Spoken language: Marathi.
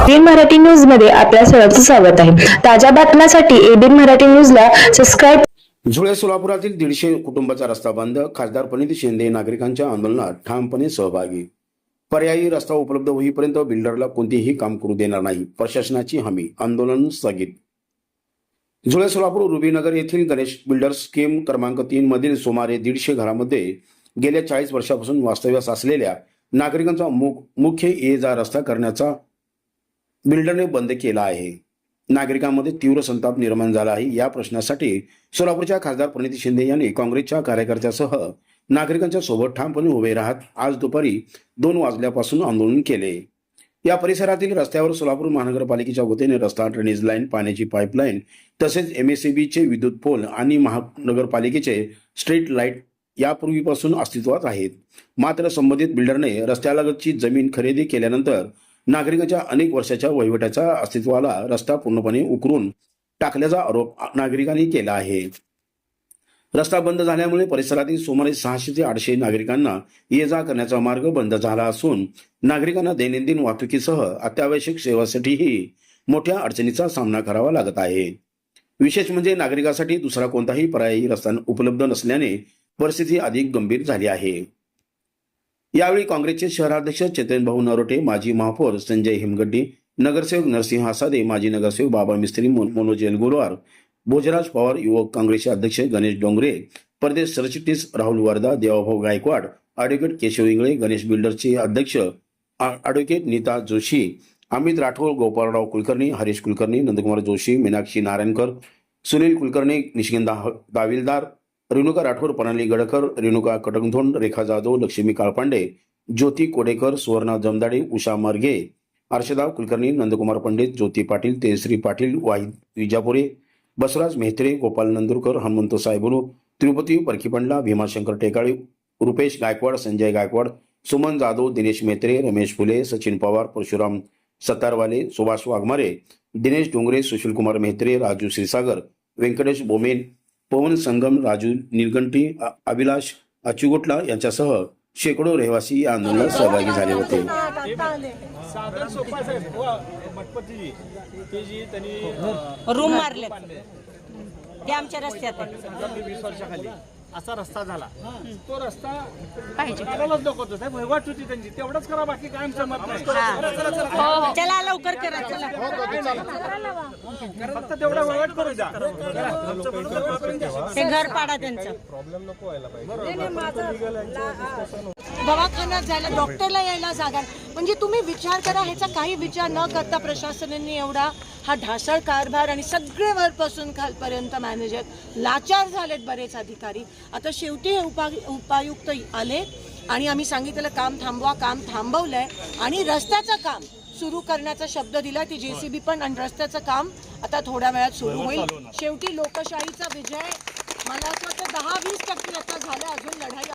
एबीएन मराठी न्यूज मध्ये आपल्या सर्वांचं स्वागत आहे। ताज्या बातम्यांसाठी एबीएन मराठी न्यूजला सबस्क्राइब। धुळे सोलापुरातील 150 कुटुंबाचा रस्ता बंद। खासदार प्रणिती शिंदे नागरिकांच्या आंदोलनात ठामपणे सहभागी। पर्यायी रस्ता उपलब्ध होईपर्यंत बिल्डरला कोणतेही काम करू देणार नाही, प्रशासनाची हमी। आंदोलन स्थगित। धुळे सोलापूर रुबीनगर येथील गणेश बिल्डर्स स्कीम क्रमांक 3 मधील सुमारे 150 घरांमध्ये गेल्या 40 वर्षापासून वास्तव्यास असलेल्या नागरिकांचा मुख्य ये-जा रस्ता करण्याचा बिल्डरने बंद केला आहे। नागरिकांमध्ये तीव्र संताप निर्माण झाला आहे। या प्रश्नासाठी सोलापूरच्या खासदार प्रणिती शिंदे यांनी काँग्रेसच्या कार्यकर्त्यांसह नागरिकांच्या सोबत ठामपणे उभे राहत आज दुपारी 2 वाजल्यापासून आंदोलन केले। या परिसरातील रस्त्यावर सोलापूर महानगरपालिकेच्या वतीने रस्ता, ड्रेनेज लाईन, पाण्याची पाईपलाईन तसेच एमएसईबीचे विद्युत पोल आणि महानगरपालिकेचे स्ट्रीट लाईट यापूर्वीपासून अस्तित्वात आहेत। मात्र संबंधित बिल्डरने रस्त्यालगतची जमीन खरेदी केल्यानंतर नागरिकांच्या अनेक वर्षाच्या वहिवाटाच्या अस्तित्वाला रस्ता पूर्णपणे उकरून टाकल्याचा आरोप नागरिकांनी केला आहे। रस्ता बंद झाल्यामुळे परिसरातील सुमारे 600 ते 800 नागरिकांना ये-जा करण्याचा मार्ग बंद झाला असून नागरिकांना दैनंदिन वाहतुकीसह अत्यावश्यक सेवांसाठीही मोठ्या अडचणीचा सामना करावा लागत आहे। विशेष म्हणजे नागरिकांसाठी दुसरा कोणताही पर्यायी रस्ता उपलब्ध नसल्याने परिस्थिती अधिक गंभीर झाली आहे। यावेळी काँग्रेसचे शहराध्यक्ष चेतनभाऊ नरोटे, माजी महापौर संजय हिमगड्डी, नगरसेवक नरसिंह आसादे, माजी नगरसेवक बाबा मिस्त्री, मनोज एलगुरवार, भोजराज पवार, युवक काँग्रेसचे अध्यक्ष गणेश डोंगरे, प्रदेश सरचिटणीस राहुल वर्धा, देवाभाऊ गायकवाड, ॲडव्होकेट केशव इंगळे, गणेश बिल्डर्सचे अध्यक्ष ॲडव्होकेट नीता जोशी, अमित राठोड, गोपाळराव कुलकर्णी, हरीश कुलकर्णी, नंदकुमार जोशी, मीनाक्षी नारायणकर, सुनील कुलकर्णी, निशिगंधा दाविलदार, रेणुका राठोड, प्रणाली गडकर, रेणुका कटकधोंड, रेखा जाधव, लक्ष्मी काळपांडे, ज्योती कोडेकर, सुवर्णा जमदाडे, उषा मर्गे, अर्षदा कुलकर्णी, नंदकुमार पंडित, ज्योती पाटील, तेजश्री पाटील, वाहिद विजापुरे, बसवराज मेहत्रे, गोपाल नंदुरकर, हनुमंत साहेबुलू, तिरुपती परखीपंडला, भीमाशंकर टेकाळे, रुपेश गायकवाड, संजय गायकवाड, सुमन जाधव, दिनेश मेहत्रे, रमेश फुले, सचिन पवार, परशुराम सतारवाले, सुभाष वाघमारे, दिनेश डोंगरे, सुशीलकुमार मेहत्रे, राजू श्रीसागर, व्यंकटेश बोमेन, पवन संगम, राजू निलगंटी, अभिलाष अचुगोटला यांच्यासह शेकडो रहिवासी या आंदोलनात सहभागी झाले होते। रूम मारले ते आमच्या रस्त्यात आहे। 20 वर्षाखाली असा रस्ता झाला, तो रस्ता पाहिजे करायलाच नको होतं साहेब, वहिवाट होती त्यांची, तेवढंच करा, बाकी काय आमचं मत नाही। चला लवकर करा, चला फक्त तेवढा वहिवाट करू द्या, ते घर पाडा त्यांचं। प्रॉब्लेम नको व्हायला पाहिजे। दवाखान्यात जायला, डॉक्टरला यायला जागा, म्हणजे तुम्ही विचार करा, ह्याचा काही विचार न करता प्रशासनाने एवढा हा ढासळ कारभार आणि सगळे वरपासून खालपर्यंत मॅनेजर लाचार झालेत बरेच अधिकारी। आता शेवटी हे उपायुक्त आले आणि आम्ही सांगितलं काम थांबवा, काम थांबवलंय आणि रस्त्याचं काम सुरू करण्याचा शब्द दिला। ती जेसीबी पण आणि रस्त्याचं काम आता थोड्या वेळात सुरू होईल। शेवटी लोकशाहीचा विजय मला असं वाटतं 10-20% आता झालं, अजून लढाई